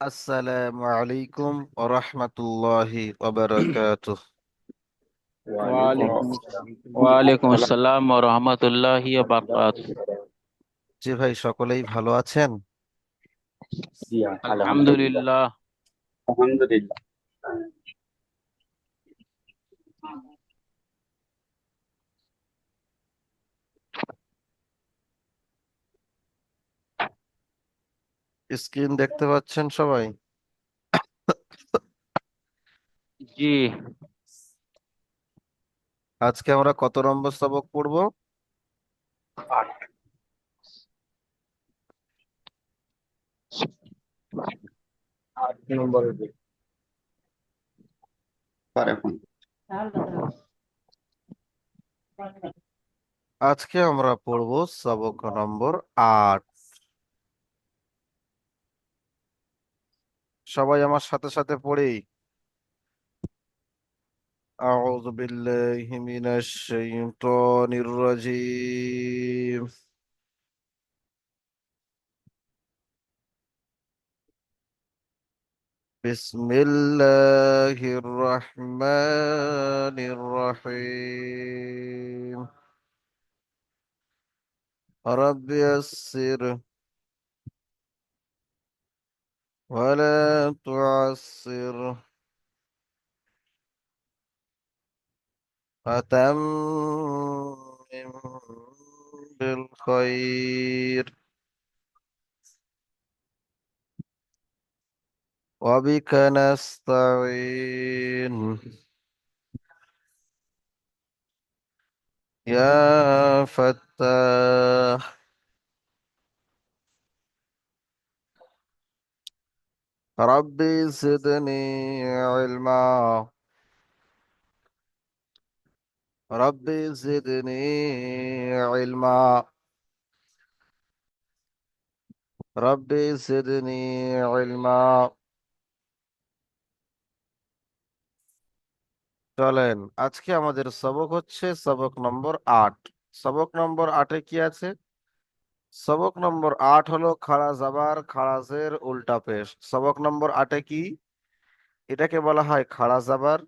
আসসালামু আলাইকুম ওয়া রাহমাতুল্লাহি ওয়া বারাকাতুহু। ওয়ালাইকুম ওয়ালাইকুম ওয়ালাইকুম আসসালাম। আসসালাম ওয়া রাহমাতুল্লাহি ওয়া বারাকাতুহু। জি ভাই, সকলেই ভালো আছেন? জি, আলহামদুলিল্লাহ। আলহামদুলিল্লাহ। আলহামদুলিল্লাহ। স্ক্রিন দেখতে পাচ্ছেন সবাই? জি, আজকে আমরা কত নম্বর সবক পড়বো? আট 8 নম্বরের দিকে পার এখন। আজকে আমরা পড়বো সবক নম্বর 8। সবাই আমার সাথে সাথে পড়ি। আউযু বিল্লাহি মিনাশ শাইতানির রাজীম। বিসমিল্লাহির রহমানির রহিম। رب يسر ولا تعسر وتمم بالخير وبك نستعين يا فتاح. ربي زدني علما. ربي زدني علما. ربي زدني علما. চলেন, আজকে আমাদের সবক হচ্ছে সবক নম্বর 8। সবক নম্বর 8-এ কি আছে? সবক নম্বর 8 হলো খাড়া জাবার খাড়াজের উল্টা পেশ। সবক নম্বর 8-এ কি? এটাকে বলা হয় খাড়া জাবার,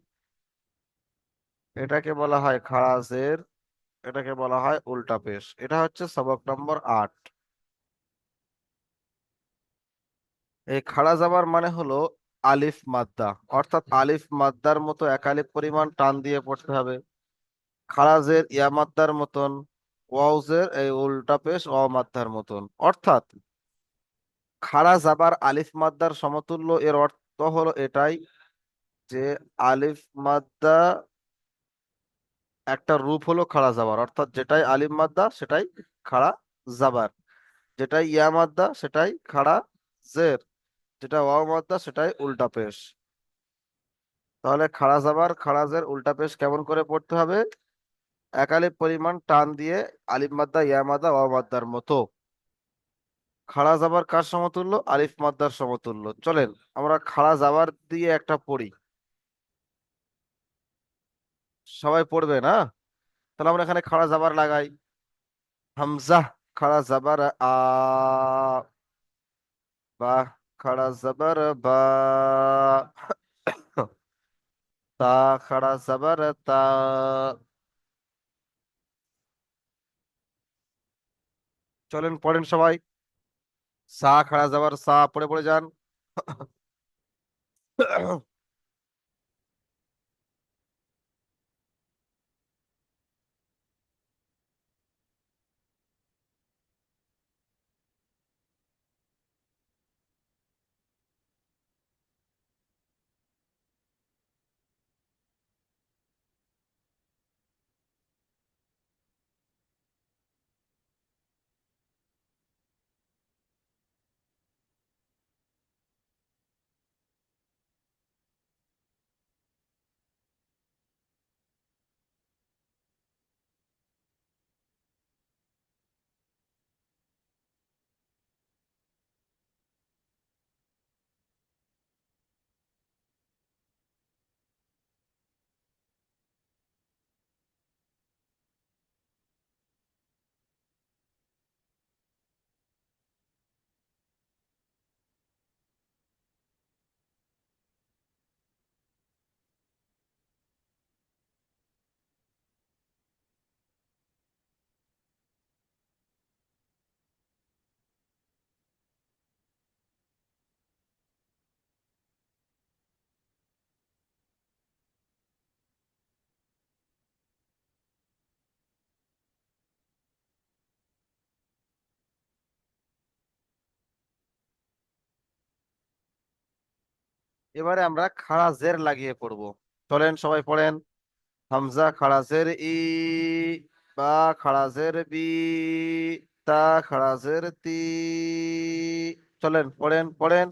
এটাকে বলা হয় খাড়াজের, এটাকে বলা হয় উল্টা পেশ। এটা হচ্ছে সবক নম্বর 8। এই খাড়া জাবার মানে হলো আলিফ মাদ্দা, অর্থাৎ আলিফ মাদ্দার মতো একালিফ পরিমাণ টান দিয়ে পড়তে হবে। খারাজের ইয়া মাদ্দার মতন, ওয়াউজের এই উল্টা পেশ অ মাদ্দার মতন। অর্থাৎ খাড়া জাবার আলিফ মাদ্দার সমতুল্য। এর অর্থ হলো এটাই যে আলিফ মাদ্দা একটা রূপ হলো খাড়া জাবার, অর্থাৎ যেটাই আলিফ মাদ্দা সেটাই খাড়া জাবার, যেটাই ইয়া মাদ্দা সেটাই খাড়া জের, যেটা ওয়াও মাদ্দা সেটাই উল্টা পেশ। তাহলে খাড়া জাবার খাড়া জের উল্টা পেশ কেমন করে পড়তে হবে? একালিফ পরিমাণ টান দিয়ে আলিফ মাদ্দা ইয়া মাদ্দা ওয়াও মাদ্দার মতো। খাড়া জাবার কার সমতুল্য? আলিফ মাদ্দার সমতুল্য। চলেন আমরা খাড়া জাবার দিয়ে একটা পড়ি, সবাই পড়বে না? তাহলে আমরা এখানে খাড়া জাবার লাগাই। হামজা খাড়া জাবার আ, বা খাড়া জাবার বা, তা খাড়া জাবার তা। চলেন পড়েন সবাই। সা খাড়া জাবার সা, পড়ে পড়ে যান। এবারে আমরা খাড়া জের লাগিয়ে পড়বো। চলেন সবাই পড়েন। হামজা খাড়া জের ই, বা খাড়া জের বি, তা খাড়া জের তি। চলেন পড়েন পড়েন।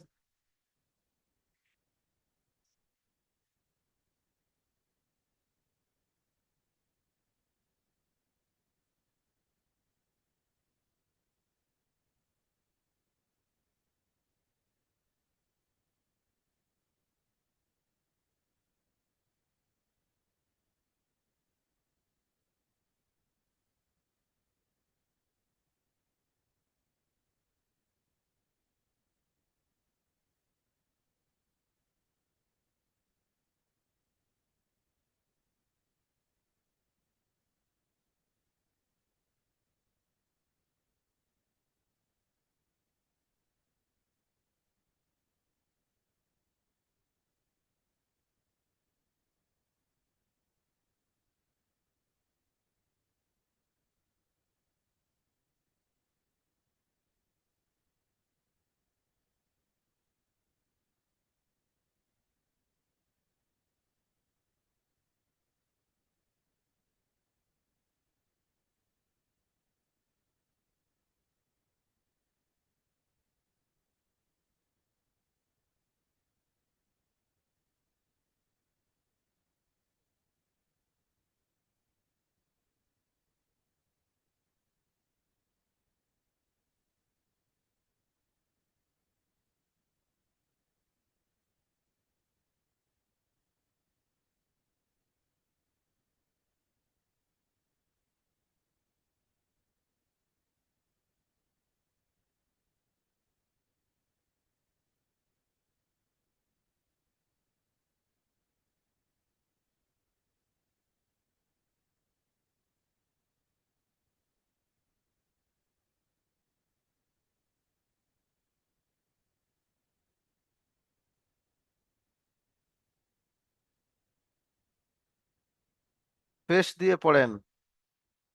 পেশ দিয়ে পড়েন।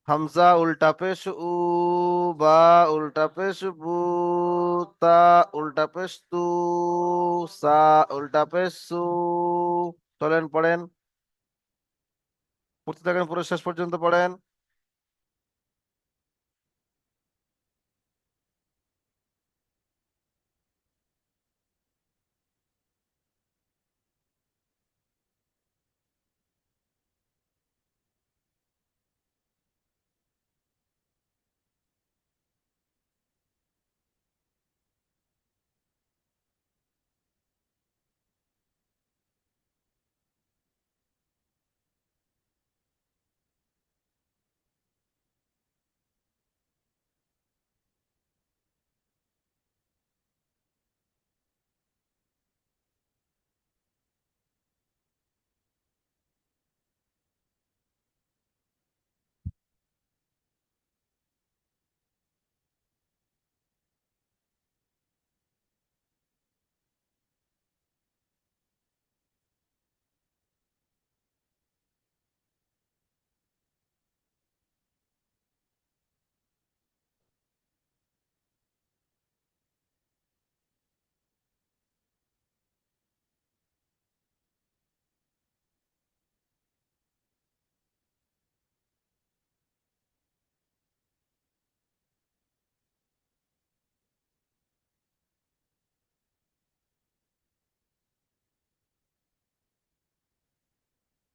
হামজা উল্টা পেশ উ, বা উল্টা পেশ বু, তা উল্টা পেশ তু, সা উল্টা পেশ সু। চলেন পড়েন। পড়তে থাকেন, পুরো শেষ পর্যন্ত পড়েন।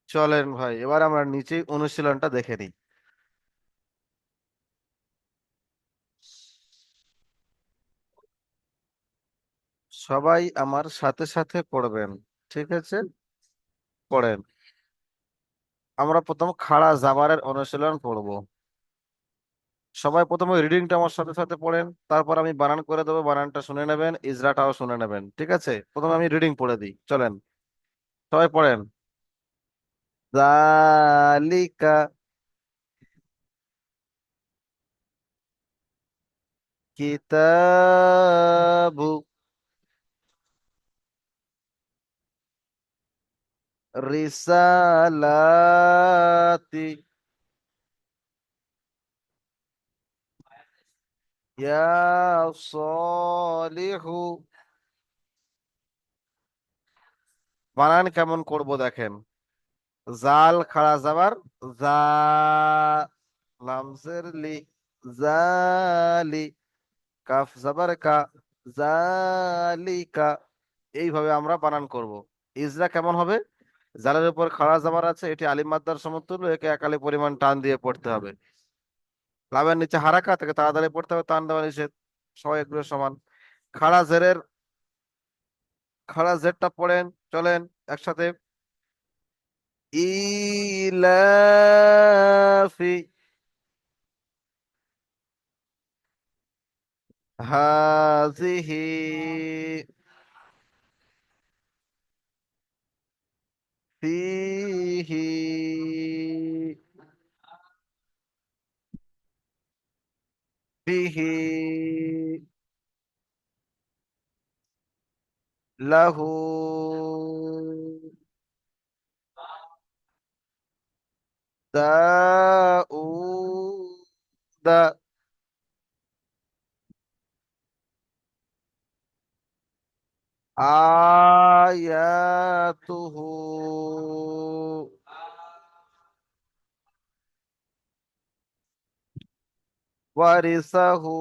চলেন ভাই, এবার আমরা নিচে অনুশীলনটা দেখে নিই। সবাই আমার সাথে সাথে পড়বেন, ঠিক আছে? পড়েন। আমরা প্রথম খাড়া জাবারের অনুশীলন পড়বো। সবাই প্রথমে রিডিংটা আমার সাথে সাথে পড়েন, তারপর আমি বানান করে দেবো, বানানটা শুনে নেবেন, ইজরাটাও শুনে নেবেন, ঠিক আছে? প্রথমে আমি রিডিং পড়ে দিই, চলেন সবাই পড়েন। জালিকা কিতাবু রিসালাতি ইয়া সালিহু বানান কেমন করব দেখেন। জাল খাড়া যাবার জা, লামজের লি, জালি, কাফ যাবার কা, জালিকা। এইভাবে আমরা বানান করব। ইজরা কেমন হবে? জালের উপর খাড়া যাবার আছে, এটি আলিফ মাদ্দার সমতুল্য, একে একালি পরিমাণ টান দিয়ে পড়তে হবে। লামের নিচে হারাকা, তাকে তাড়াতাড়ি পড়তে হবে, টান দেওয়া নিষেধ। সবাই এগুলো সমান। খাড়া জেরের, খাড়া জেরটা পড়েন, চলেন একসাথে। ইলাফি, হাজিহি, ফিহি, ফিহি, লাহু, দাউদা, আয়াতুহু, ওয়ারিসাহু।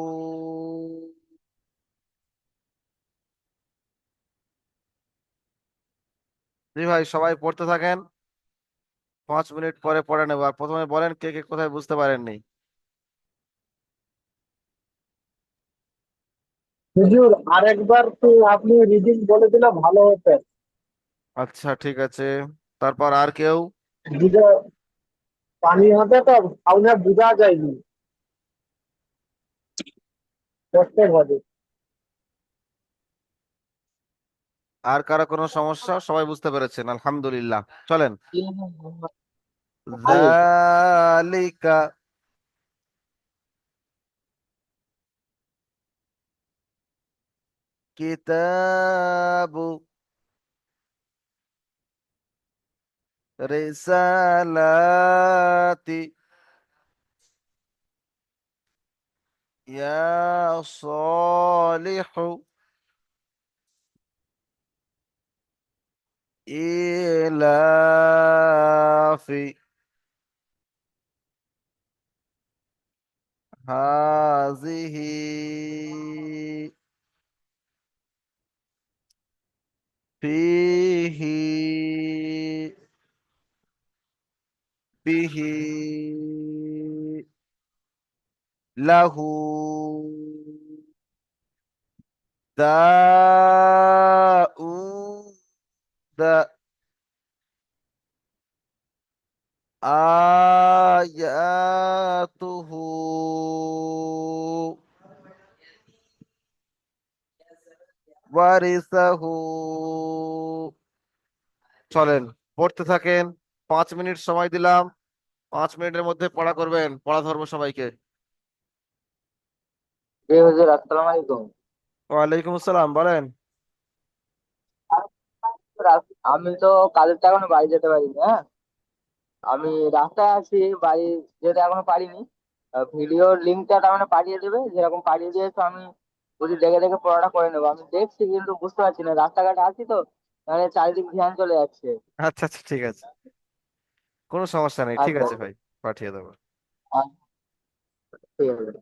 জি ভাই, সবাই পড়তে থাকেন, 5 মিনিট পরে পড়ে নেবো। আর প্রথমে বলেন কে কে কোথায় বুঝতে পারেননি। হুজুর, আরেকবার তো আপনি রিডিং বলে দিলে ভালো হতো। আচ্ছা ঠিক আছে, তারপর আর কেউ? বুঝা, পানি হাতে তো সামনে বোঝা যায়নি, কষ্টের হবে। আর কারো কোনো সমস্যা? সবাই বুঝতে পেরেছেন? আলহামদুলিল্লাহ, চলেন। আরে, যালিকা, কিতাবু, রিসালাতি, ইয়া সালিহু, ইলাফি, হাজিহি, ফিহি, বিহি, লাহু, দাউদা, আয়াতুহু, ওয়ারিসাহু। চলেন, পড়তে থাকেন, 5 মিনিট সময় দিলাম, 5 মিনিটের মধ্যে পড়া করবেন, পড়া ধরবো সবাইকে। জি হুজুর, আসসালামু আলাইকুম। ওয়ালাইকুম আসসালাম, বলেন। আমি তো কাজের এখনো বাড়ি যেতে পারিনি, হ্যাঁ। আমি রাস্তায় আছি, বাড়ি যেতে এখনো পারিনি। ভিডিওর লিঙ্কটা তার মানে পাঠিয়ে দেবে, যেরকম পাঠিয়ে দিয়েছো আমি যদি দেখে দেখে পড়াটা করে নেবো। আমি দেখছি কিন্তু বুঝতে পারছি না, রাস্তাঘাটে আছি তো, মানে চারিদিক ধ্যান চলে যাচ্ছে। আচ্ছা আচ্ছা, ঠিক আছে, কোনো সমস্যা নেই, ঠিক আচ্ছা, আছে ভাই, পাঠিয়ে দেবো। আচ্ছা, ঠিক আছে।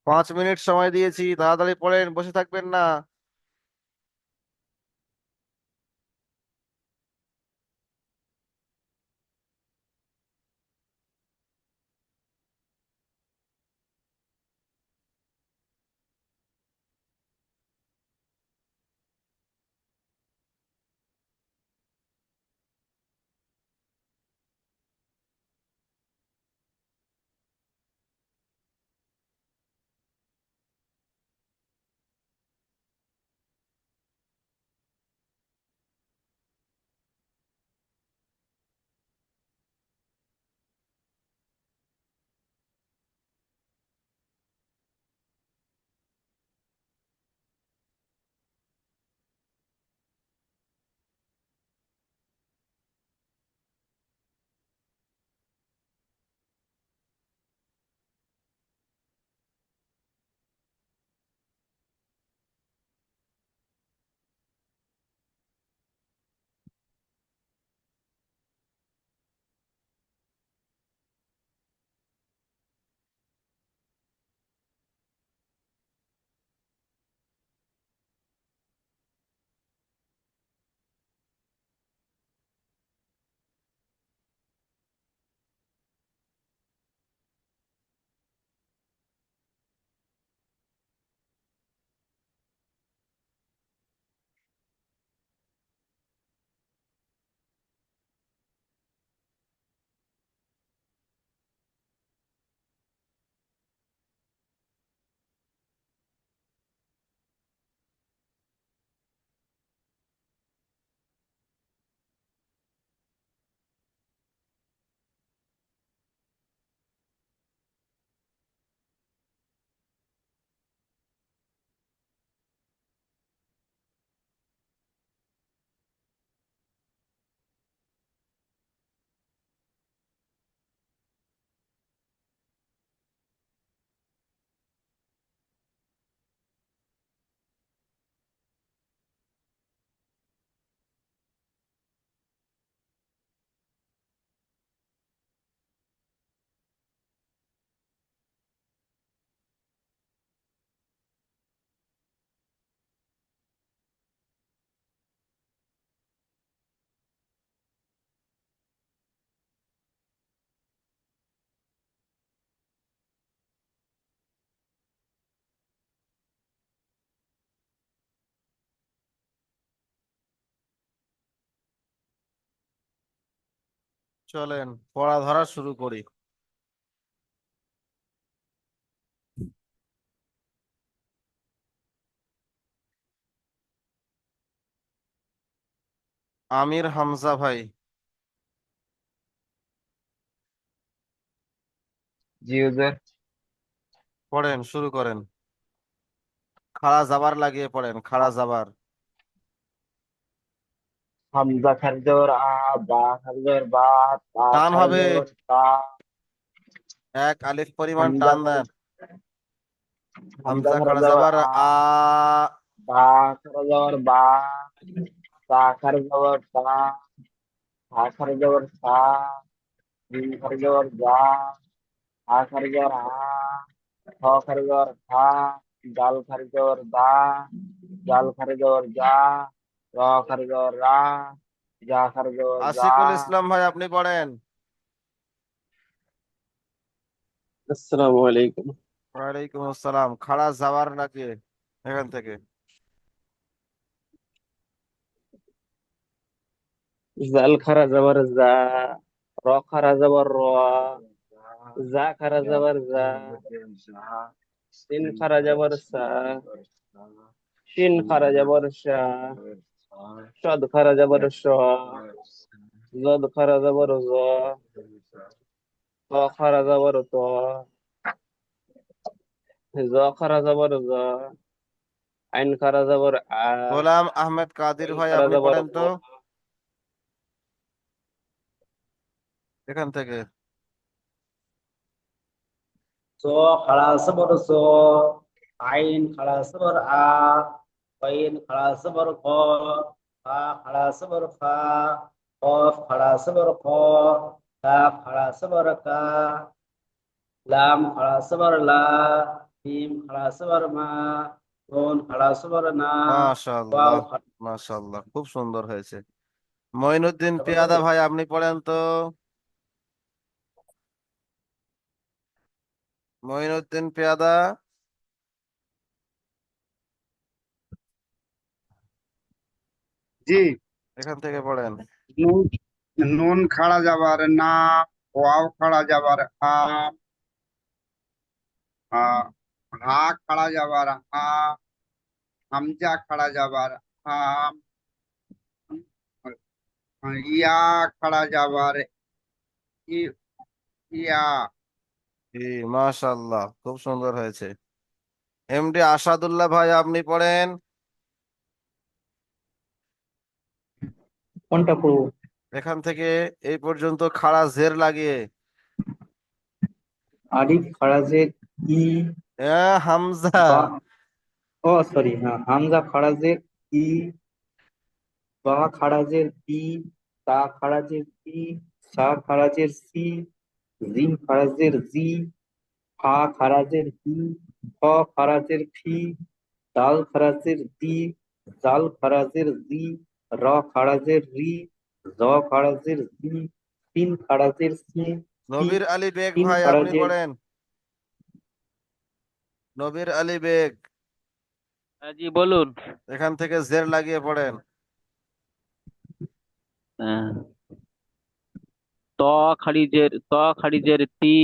5 মিনিট সময় দিয়েছি, তাড়াতাড়ি পড়েন, বসে থাকবেন না। চলেন পড়া ধরা শুরু করি। আমির হামজা ভাই জি হুজুর। পড়েন, শুরু করেন। খাড়া জাবার লাগিয়ে পড়েন, খাড়া জাবার। হামজা খালি জবর আ, বা খালি জবর বা, তা টান খালি হবে, জবর তা। এক আলিফ পরিমাণ হামজা টান খালি দেন। হামজা হামজা খালি খাড়া জবর জাবার আ, আ। বা খালি জবর বা, তা খালি জবর তা, হা খালি জবর সা, জিম খালি জবর জা, হা খালি জবর হা, খ খালি জবর খা, জাল খালি জবর দা, জাল খালি জবর যা, র খালি জবর রা, যা খালি জবর যা। আশিকুল ইসলাম ভাই আপনি পড়েন। আসসালামু আলাইকুম। ওয়ালাইকুম আসসালাম। খাড়া জাবার লাগিয়ে এখান থেকে। জাল খারা যাবার যা, র খারা যাবার র, যা খারা যাবার যা, সিন খারা যাবার সা, শিন খারা যাবার শা, সদ খারা যাবার স, জদ খারা যাবার জ, ত খারা যাবার ত, জ খারা যাবার জ, আইন খারা যাবার আ, গোলাম আহমেদ কাদির ওয়াল ভাই খারা আপনি যাবার পড়েন তো ও, এখান থেকে। সো খাড়া সবর সো, আইন খাড়া সবর আ, বাইন খাড়া সবর খ, ফা খাড়া সবর ফা, কফ খাড়া সবর খ, কাফ খাড়া সবর কা, লাম খাড়া সবর লা, মিম খাড়া সবর মা, নুন খাড়া সবর না, ওয়াও মাশাআল্লাহ, মাশাআল্লাহ, খুব সুন্দর হয়েছে। মঈনুদ্দিন পিয়াদা খাড়া। ভাই আপনি পড়েন তো। মঈনুদ্দিন পিয়াদা জি। এখান থেকে পড়েন। নুন নুন খাড়া যাবার না, ওয়াও খাড়া যাবার আ, আ, হা খাড়া যাবার হা, হামজা খাড়া যাবার হাম, ইয়া খাড়া যাবার ই, ইয়া। জি, মাশাআল্লাহ, খুব সুন্দর হয়েছে। এমডি আসাদুল্লাহ ভাই আপনি পড়েন। কোনটা পড়বো? এখান থেকে এই পর্যন্ত খাড়া জের লাগিয়ে। আলিফ খারাজের ই, হামজা। বা, ও সরি, হ্যাঁ, হামজা খারাজের ই, বা খারাজের বি, তা খারাজের বি, সা খারাজের সি, জিম খারাজের জি, ফা খারাজের হি, খ খারাজের ফি, দাল খারাজের দি, জাল খারাজের জি, র খারাজের রি, জ খারাজের জি, তিন খারাজের সি, সি, নবীর আলী বেগ তিন ভাই আপনি খারাজের। পড়েন। নবীর আলী বেগ জি বলুন। এখান থেকে জের লাগিয়ে পড়েন। আহ, ত খারিজের তি,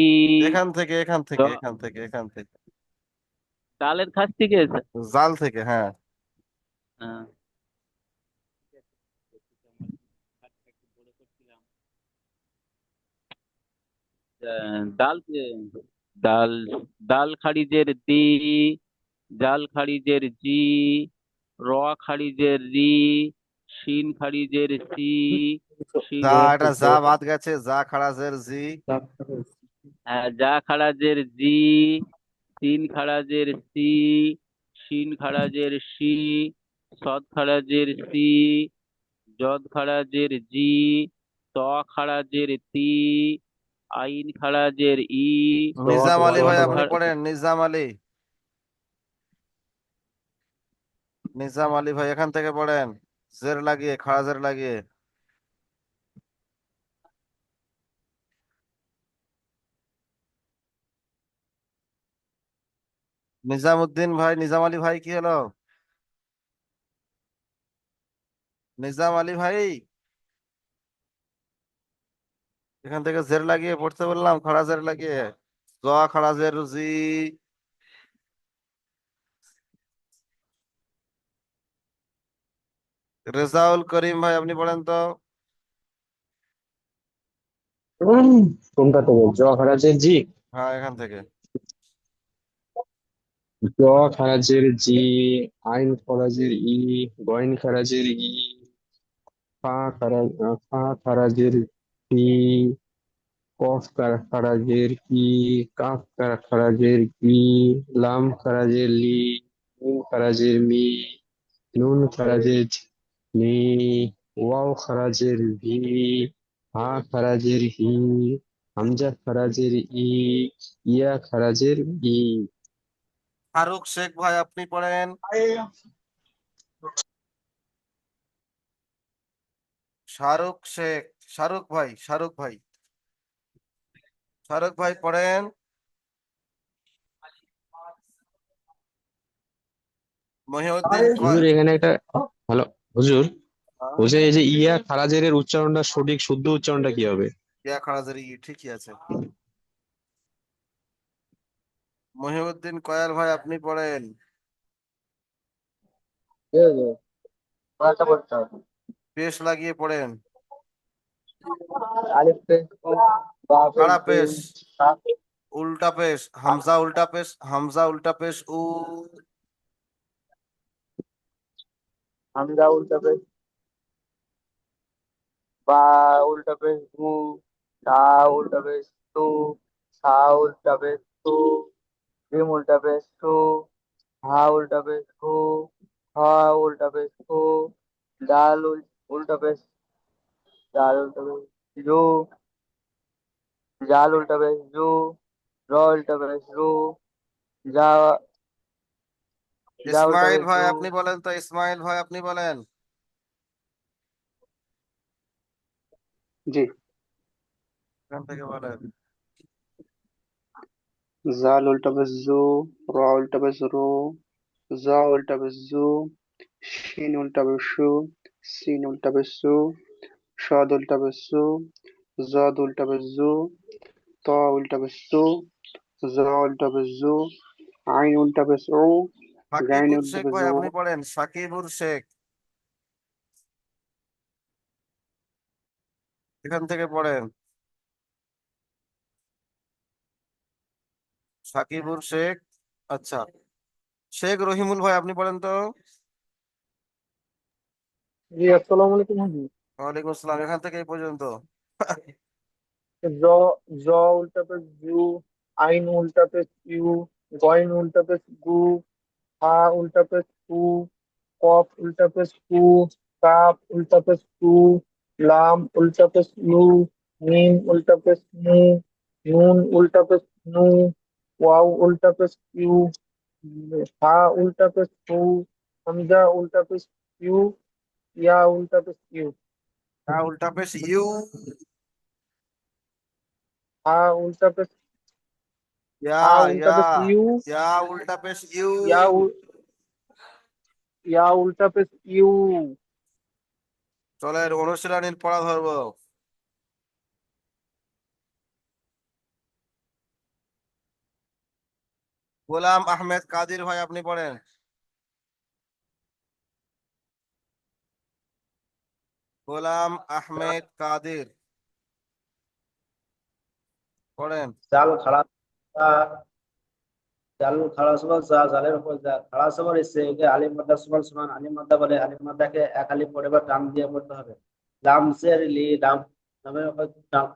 এখান থেকে, এখান জ, থেকে, এখান থেকে, এখান থেকে। ডালের কাছ থেকে জাল থেকে, হ্যাঁ। আহ, ডাল ডাল ডাল খারিজের দি, জাল খারিজের জি, র খারিজের রি, শিন খারিজের সি, শিন যা, এটা যা বাদ গেছে, যা খাড়া জের জি। যা খারাজের জি, সিন খারাজের সি, শিন খারাজের সি, সদ খারাজের সি, জদ খারাজের জি, ত খারাজের তি, আইন খারাজের ই, নিজাম আলী ভাই কফ আপনি পড়েন। নিজাম আলী, নিজাম আলী ভাই এখান থেকে পড়েন। জের লাগিয়ে, খাড়া জের লাগিয়ে। নিজামউদ্দিন ভাই, নিজাম আলী ভাই কি হলো? নিজাম আলী ভাই এখান থেকে জের লাগিয়ে পড়তে বললাম, খাড়া জের লাগিয়ে। জ খাড়া জের জি। রেজাউল করিম ভাই আপনি পড়েন তো। কোনটা থেকে জ খারাজের জি? হ্যাঁ এখান থেকে। জ খারাজের জি, আইন খারাজের ই, গইন খারাজের ই, ফা খারাজের পি, কফ খারাজের কি, কাফ খারাজের কি, লাম খারাজের লি, মিম খারাজের মি, নুন খারাজের নি, ওয়াও খারাজের ভি, হা খারাজের হি, হামজা খারাজের ই, ইয়া খারাজের ই। ফারুক শেখ ভাই আপনি পড়েন। শাহরুখ শেখ, শাহরুখ ভাই, শাহরুখ ভাই, শাহরুখ ভাই পড়েন। মহিউদ্দিন হুজুর এখানে একটা ভালো, হুজুর বলছে এই যে ইয়া খারাজের এর উচ্চারণটা সঠিক শুদ্ধ উচ্চারণটা কি হবে? ইয়া খারাজের ই ঠিকই আছে। মহিউদ্দিন কয়াল ভাই আপনি পড়েন। ঠিক আছে, পড়াটা পড়তে হবে। পেশ লাগিয়ে পড়েন। আলিফ পেশ বা পেশ খাড়া দু, পেশ, তা উল্টা পেশ, হামজা উল্টা পেশ, হামজা উল্টা পেশ উ। হামজা উল্টা পেশ বা উল্টা পেশ বু, তা উল্টা পেশ তু, সা উল্টা পেশ তু, জিম উল্টা পেশ সু, হা উল্টা পেশ হু, হা উল্টা পেশ হু, ডাল উল্টা পেশ, ডাল উল্টা পেশ জু, জাল উল্টা পেশ জু, র উল্টা পেশ রু, যা যা উল্টা ইসমাইল পেশ ভাই জু। আপনি বলেন তো, ইসমাইল ভাই আপনি বলেন। জি। এখান থেকে বলেন। জাল উল্টা বেশ জু, র উল্টা বেশ রু, জা উল্টা বেশ জু, শিন উল্টা বেশ শু, সিন উল্টা বেশ সু, সাদ উল্টা বেশ সু, জাদ উল্টা বেশ জু, ত উল্টা বেশ সু, জা উল্টা বেশ জু, আইন উল্টা বেশ উ, গাইন সাকিবুর উল্টা শেখ বেশ ভাই উ। আপনি পড়েন, সাকিবুর শেখ এখান থেকে পড়েন। সাকিবুর শেখ। আচ্ছা, শেখ রহিমুল ভাই আপনি পড়েন তো। জি আসসালামু আলাইকুম হুজুর। ওয়ালাইকুম আসসালাম, এখান থেকে এই পর্যন্ত। জ জ উল্টা পেশ জু, আইন উল্টা পেশ ইউ, গইন উল্টা পেশ গু, হা উল্টা পেশ হু, কফ উল্টা পেশ হু, কাফ উল্টা পেশ হু, লাম উল্টা পেশ লু, মিম উল্টা পেশ মু, নুন উল্টা পেশ নু, ওয়াও উল্টা পেশ ইউ, হা উল্টা পেশ হু, হামজা উল্টা পেশ ইউ, ইয়া উল্টা পেশ ইউ, হ্যাঁ উল্টা পেশ ইউ। হা উল্টা পেশ ইয়া, হা উল্টা ইয়া, পেশ ইউ, ইয়া উল্টা পেশ ইউ। ইয়া ইয়া উল্টা পেশ ইউ। চলেন অনুশীলনীর পড়া ধরবো। গোলাম আহমেদ কাদির ভাই আপনি পড়েন। গোলাম আহমেদ কাদির পড়েন। জাল খাড়া যা, জাল খাড়া সমান যা, জালের উপর যা, খাড়া সমান এসে একে আলিম মাদ্দা সমান সমান আলিম মাদ্দা বলে, আলিম মাদ্দাকে এক আলিম পরে বা টান দিয়ে পড়তে হবে। লামসের লি লাম, নামের উপর লাম,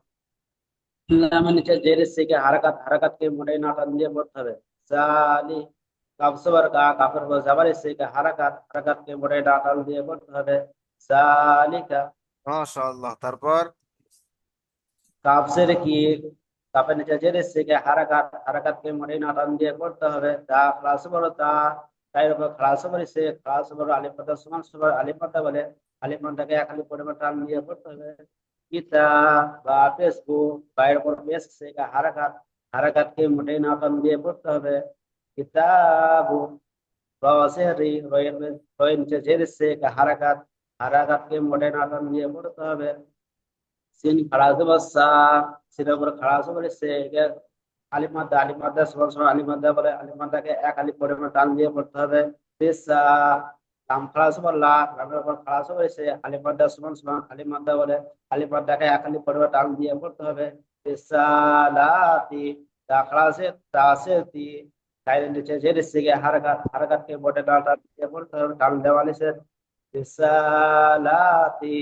লামের নিচে জের এসে একে হারাকাত, হারাকাতকে মোড়ে না টান দিয়ে পড়তে হবে। জালি, কাফ সবার কা, কাফের উপর জাবার এসে একে হারাকাত, হারাকাতকে মোড়ে না টান দিয়ে পড়তে হবে। জালিকা, মাশাআল্লাহ, তারপর। কাফসের কি, কাফের নিচে জের এসে কে হারাকাত, হারাকাতকে মোড়ে না টান দিয়ে পড়তে হবে। তা ক্লাস বড় তা, তাই উপর ক্লাস বড় সে, ক্লাস বড় আলিফ মাদ্দা সমান সমান আলিফ মাদ্দা বলে, আলিফ মাদ্দাকে এক আলিফ পরে টান দিয়ে পড়তে হবে। কিতাব বা ফেসবুক, বাইরের উপর পেশ সে কে হারাকাত, হারাকাতকে মোড়ে না টান দিয়ে পড়তে হবে। কিতাব রসেরি, রয়ের নিচে জের এসে কে হারাকাত, হারাকাতকে মোড়ে না টান দিয়ে পড়তে হবে। সিন খাড়া জবর সা, সিনের উপর খাড়া জবর সে, একে আলিফ মাদ্দা সমান সমান আলিফ মাদ্দা বলে, আলিফ মাদ্দাকে এক আলিফ পরিমাণ টান দিয়ে পড়তে হবে। পেশা, লাম খাড়া জবর লা, লামের উপর খাড়া জবর সে, আলিফ মাদ্দা সমান সমান আলিফ মাদ্দা বলে, আলিফ মাদ্দাকে এক আলিফ পরিমাণ টান দিয়ে পড়তে হবে। পেশা লাতি, তা খাড়া সে তা সে তি, লাইনের নিচে জের সিগে হারাকাতকে বটে টান দিয়ে পড়তে হবে, টান দেওয়া নিষেধ। পেশালাতি,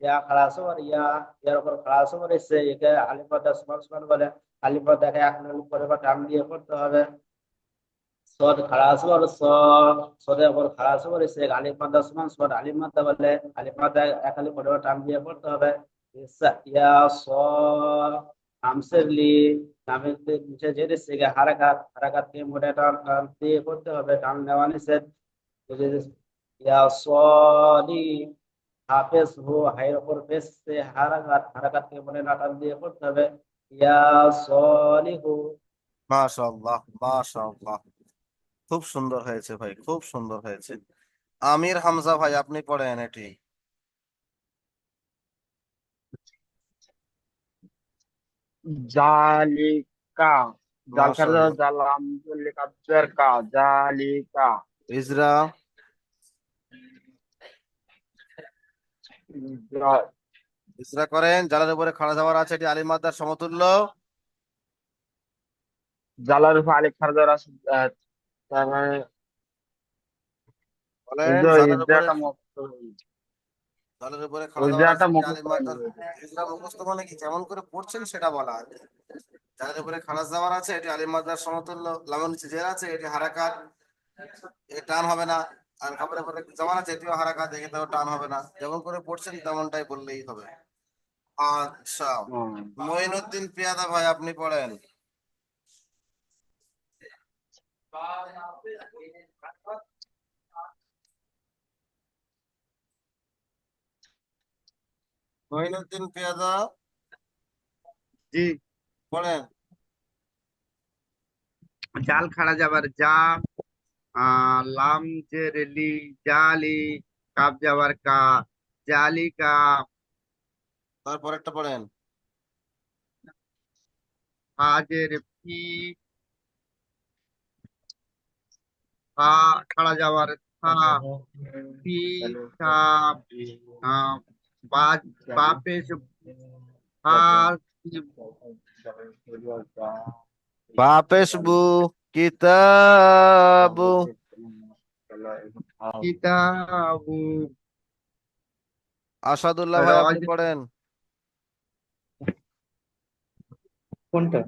ইয়া খাড়া সবর ইয়া, ইয়ার উপর খাড়া সবর এসে, একে আলিফ মাদ্দা সমান সমান বলে, আলিফ মাদ্দাকে এক আলিফ পরিমাণ টান দিয়ে পড়তে হবে। সদ খাড়া সবর স, সদের উপর খাড়া সবর এসে, আলিফ মাদ্দা সমান সমান আলিফ মাদ্দা বলে, আলিফ মাদ্দা এক আলিফ পরিমাণ টান দিয়ে পড়তে হবে। ইয়া স, হামসের লি, নামের নিচে জের সিগে হারাকাতকে মোটে টান টান দিয়ে পড়তে হবে, টান দেওয়া নিষেধ। ইয়া সদি, হাফেজ হু, হাইয়ের উপর পেশ সে হারাকাতকে মনে না টান দিয়ে পড়তে হবে। ইয়া সলিহু। মাশাআল্লাহ, মাশাআল্লাহ, খুব সুন্দর হয়েছে ভাই, খুব সুন্দর হয়েছে। আমির হামজা ভাই, আপনি পড়েন এটি। জালিকা, জাল খারা মাশাআল্লাহ। জালাম কাবজার কা, জালিকা। ইজরা, জা- ইজরা করেন। জালের উপরে খাড়া যাওয়ার আছে, এটি আলিফ মাদ্দার সমতুল্য। জালার উপর আলিফ খারা যাওয়ার আছে, তার মানে বলেন, জালের উপরে, ইজরাটা মুক্ত, জালের উপরে খাড়া যাওয়ার আছে, ইজরাটা এটি মুখস্থ আলিফ হয়নি মাদ্দার। বলতে। ইজরা মুখস্থ মানে কি, কেমন করে পড়ছেন সেটা বলা আছে। জালের উপরে খাড়া যাওয়ার আছে, এটি আলিফ মাদ্দার সমতুল্য। লামের নিচে জের আছে, এটি হারাকাত, এ টান হবে না। আর খাবারের উপরে জমান আছে, এটিও হারাকাত, এটাও টান হবে না। যেমন করে পড়ছেন তেমনটাই বললেই হবে। আচ্ছা, হুম। মঈনুদ্দিন পিয়াদা ভাই, আপনি পড়েন। মঈনুদ্দিন পিয়াদা, জি, পড়েন। জাল খাড়া যাবার যা, লাম জের লি, জালি, কাপ যাবার কা, জালিকা। তারপর একটা পড়েন। হাজের ফি, হা খাড়া যাবার থা, ফি থা, আহ, বা বাপেশ হা, বাপেশবু, কিতাবু। কিতাবু। আসাদুল্লাহ ভাই, আপনি রজ, পড়েন। কোনটা?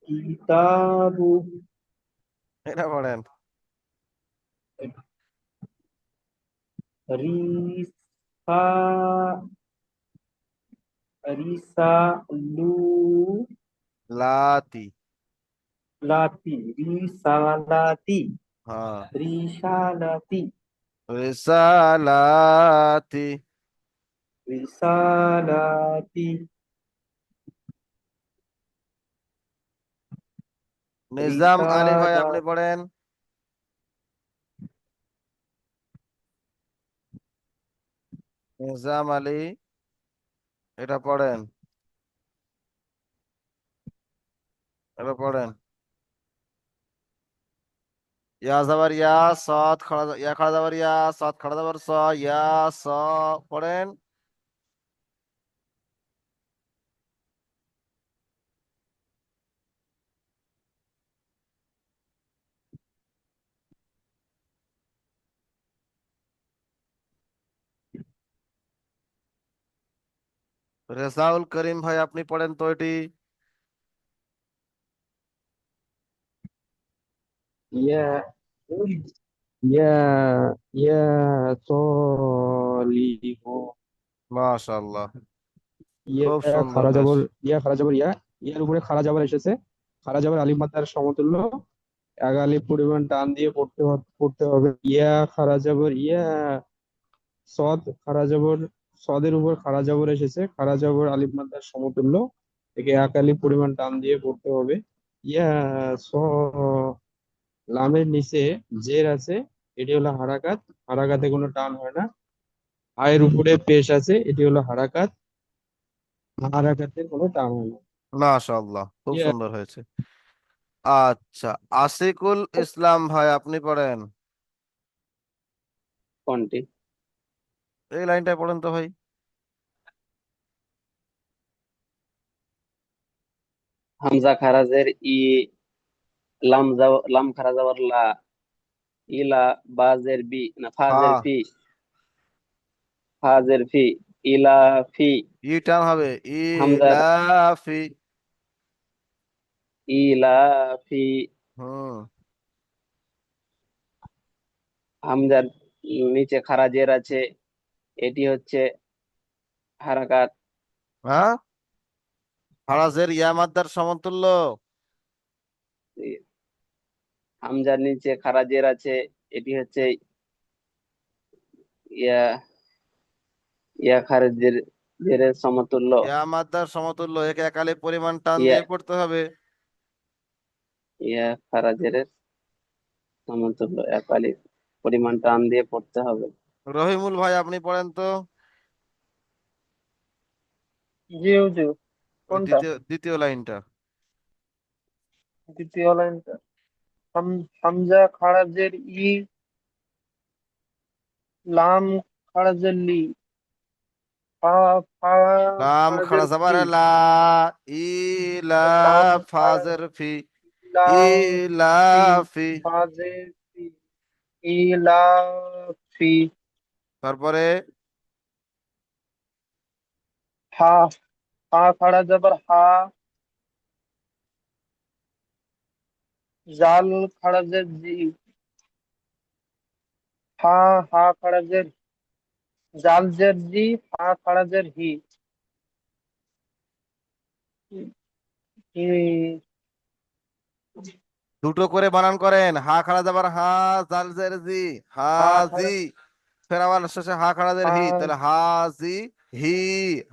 কিতাবু, এটা পড়েন। রিসা, রিসালু, লাতি, লাতি, রিসালাতি, হ্যাঁ, রিসালাতি, রিসালাতি। রিসালাতি, নিজাম আলী ভাই, রিসালা, আপনি পড়েন। নিজাম আলী, এটা পড়েন, এটা পড়েন। ইয়া যাবার ইয়া, সদ খাড়া, ইয়া খাড়া যাবার ইয়া, সদ খাড়া যাবার স, ইয়া স। পড়েন। রেজাউল করিম ভাই, আপনি পড়েন তো এটি। ইয়া, ইয়া, ইয়া সলিহু, মাশাআল্লাহ, ইয়া খুব সুন্দর খারা হয়েছে। যাবর, ইয়া খারা যাবর ইয়া, ইয়ার উপরে খারা যাবর এসেছে, খারা যাবর আলিফ মাদ্দার সমতুল্য, এক আলিফ পরিমাণ টান দিয়ে পড়তে হবে। ইয়া খারা যাবর ইয়া, সদ খারা যাবর, সদের উপর খারা যাবর এসেছে, খারা যাবর আলিফ মাদ্দার সমতুল্য, একে এক আলিফ পরিমাণ টান দিয়ে পড়তে হবে। ইয়া স, লামের নিচে জের আছে, এটি হলো হারাকাত, হারাকাতে কোনো টান হয় না। আয়ের উপরে পেশ আছে, এটি হলো হারাকাত, হারাকাতের কোনো টান হয় না। মাশাআল্লাহ, খুব ইয়ে, সুন্দর হয়েছে। আচ্ছা, আশিকুল ইসলাম ভাই আপনি পড়েন। কোনটি? এই লাইনটায় পড়েন তো ভাই। হামজা খারাজের ই, লাম খারা যাবার লা, ইলা, বাজের বি না ফাজের হ্যাঁ, ফি, ফাজের ফি, ইলা ফি। ই টান হবে, হামজার ইলাফি। ইলা ফি। হুম। হামজার নিচে খারাজের আছে, এটি হচ্ছে হারাকাত। হ্যাঁ, ফারাজের ইয়া মাদ্দার সমতুল্য। হামজার নিচে খারাজের আছে, এটি হচ্ছে ইয়া, ইয়া খারাজের জেরের সমতুল্য। ইয়া মাদ্দার সমতুল্য, একে একালে পরিমাণ টান ইয়া, দিয়ে পড়তে হবে। ইয়া খারাজের সমতুল্য, একালি পরিমাণ টান দিয়ে পড়তে হবে। রহিমুল ভাই আপনি পড়েন তো। জি হুজুর। ওই কোনটা? দ্বিতীয় দ্বিতীয় লাইনটা। দ্বিতীয় লাইনটা। হামজা খারাজের ই, লাম খারাজের লি, ফা ফা লাম খাড়া খারাজের যাবার ফি, লা, ইলা, লাম ফাজের ফি, লাম ফি, ইলাফি। ফাজের ফি, ইলাফি। তারপরে হা, হা খাড়া যাবার হা, জাল খারাজের জি, হা, হা খারাজের জাল জের জি, হা খারাজের হি, হি, দুটো করে বানান করেন, হা খাড়া যাবার হা, জাল জের জি, হা হাজি। খাড়া, ফের আবার শেষে হা খাড়াদের হা, হি, তাহলে হাজি হি,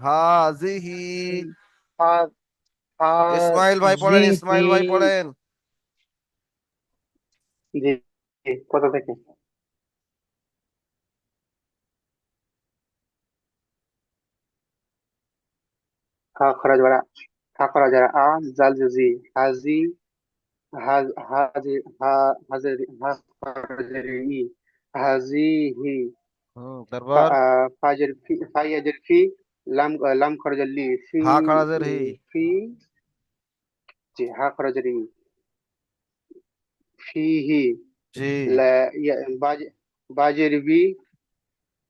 হাজি হি। হি, হা, হা, ইসমাইল ভাই জি, পড়েন, হি। ইসমাইল ভাই পড়েন। জি জি, কোথা থেকে? খা খরা জবরা, খা খরা জবরা আ, জাল জুজি, হাজি, হাজি, হাজারি, হাজারি, হাজিহি। তারপর ফাজের ফি, ফাইয়াজের ফি, লাম খরজের লি, ফি, হা খাড়াদের হি। ফি, জি, হা খরজের ই, ফিহি। জি, লা, বাজ, বাজের বি,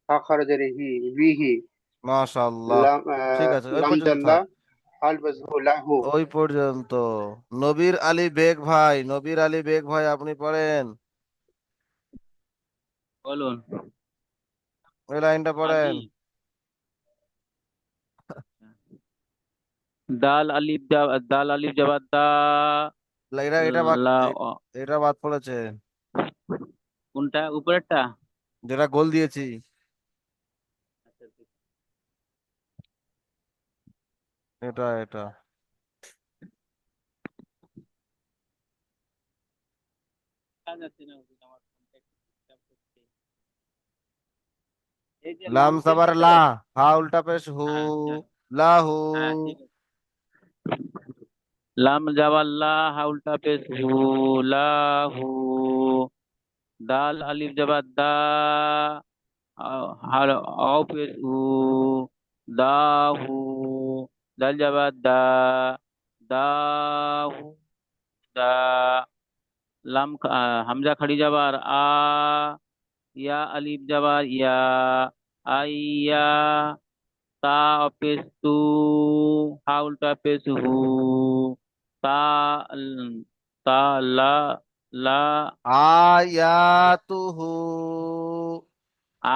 হা খরজের হি, বিহি। মাশাআল্লাহ। লাম, ঠিক আছে, ওই লাম পর্যন্ত দাল্লা, থাক। আল বাজহু লাহু। ওই পর্যন্ত। নবীর আলী বেগ ভাই, নবীর আলী বেগ ভাই আপনি পড়েন। বলুন। ওই লাইনটা আমি পড়েন। দাল আলিফ জবর দা, এটা এটা বাদ, লা, এটা বাদ পড়েছে, কোনটা উপরেরটা? যেটা গোল দিয়েছি। এটা এটা দেখা যাচ্ছে না হুজুর, আমার ফোনটা একটু ডিস্টার্ব করছে। এই যে লাম লাম সাবার চেনটা তো। লা, হা উল্টা পেশ হু, আচ্ছা, লাহু। হ্যাঁ ঠিক আছে। লাম জাবাল লা, হা উল্টা পেশ হু, লাহু। দাল আলিফ জবর দা, হা অ পেশ উ, দাহু। দাল জবর দা, দাহু, দা। হামজা খাড়ি যাবার আ, ইয়া আলিফ যাবার ইয়া, আইয়া। তা পেশ তু, হা উল্টা পেশ হু, তা, তা, লা, লা, আয়াতুহু।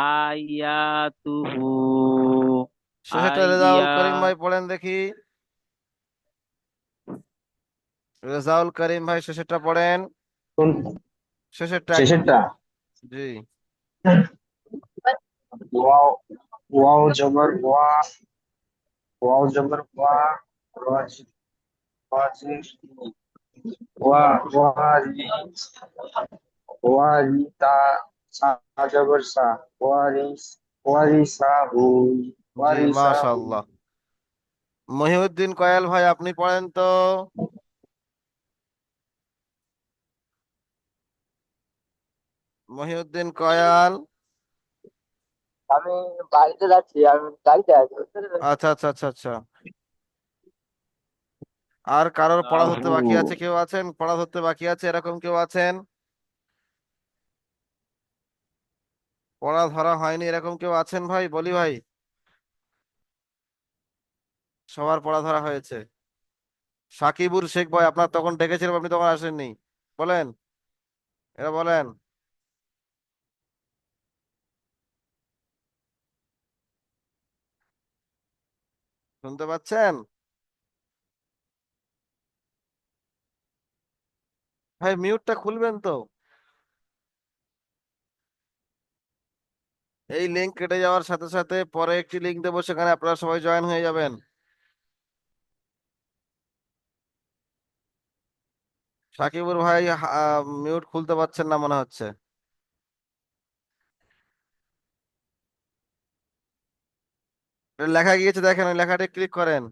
আয়াতুহু, শেষেরটা রেজাউল আইয়া। করিম ভাই পড়েন দেখি। রেজাউল করিম ভাই শেষেরটা পড়েন, কোন শেষেরটা একদম। শেষেরটা? জি। ওয়াও, ওয়াও জবর ওয়া, ওয়াও জবর ওয়া, রাজ, ওয়াজির, ওয়া, ওয়ারি, ওয়ারিতা, সা জবর সা, ওয়ারিস, ওয়ারিসাহু, জি, ওয়ারিসাহু। মাশাআল্লাহ। মহিউদ্দিন কয়াল ভাই, আপনি পড়েন তো। মহিউদ্দিন কয়াল। আমি বাড়িতে যাচ্ছি, আমি গাড়িতে আছি, বুঝতে পেরেছো? আচ্ছা আচ্ছা আচ্ছা আচ্ছা। আর কারোর পড়া ধরতে লাহু। বাকি আছে? কেউ আছেন পড়া ধরতে বাকি আছে, এরকম কেউ আছেন? পড়া ধরা হয়নি এরকম কেউ আছেন ভাই? বলি ভাই, সবার পড়া ধরা হয়েছে। সাকিবুর শেখ ভাই, আপনার তখন ডেকেছিলাম, আপনি তখন আসেননি। বলেন, এরা বলেন। শুনতে পাচ্ছেন? ভাই মিউটটা খুলবেন তো। এই লিঙ্ক কেটে যাওয়ার সাথে সাথে পরে একটি লিঙ্ক দেবো, সেখানে আপনারা সবাই জয়েন হয়ে যাবেন। সাকিবুর ভাই মিউট খুলতে পারছেন না মনে হচ্ছে। এটা লেখা গিয়েছে, দেখেন ওই লেখাটি ক্লিক করেন।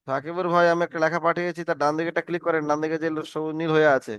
সাকিবুর ভাই, আমি একটা লেখা পাঠিয়েছি, তার ডান দিকেটা ক্লিক করেন, ডান দিকে যে সবুজ নীল হয়ে আছে।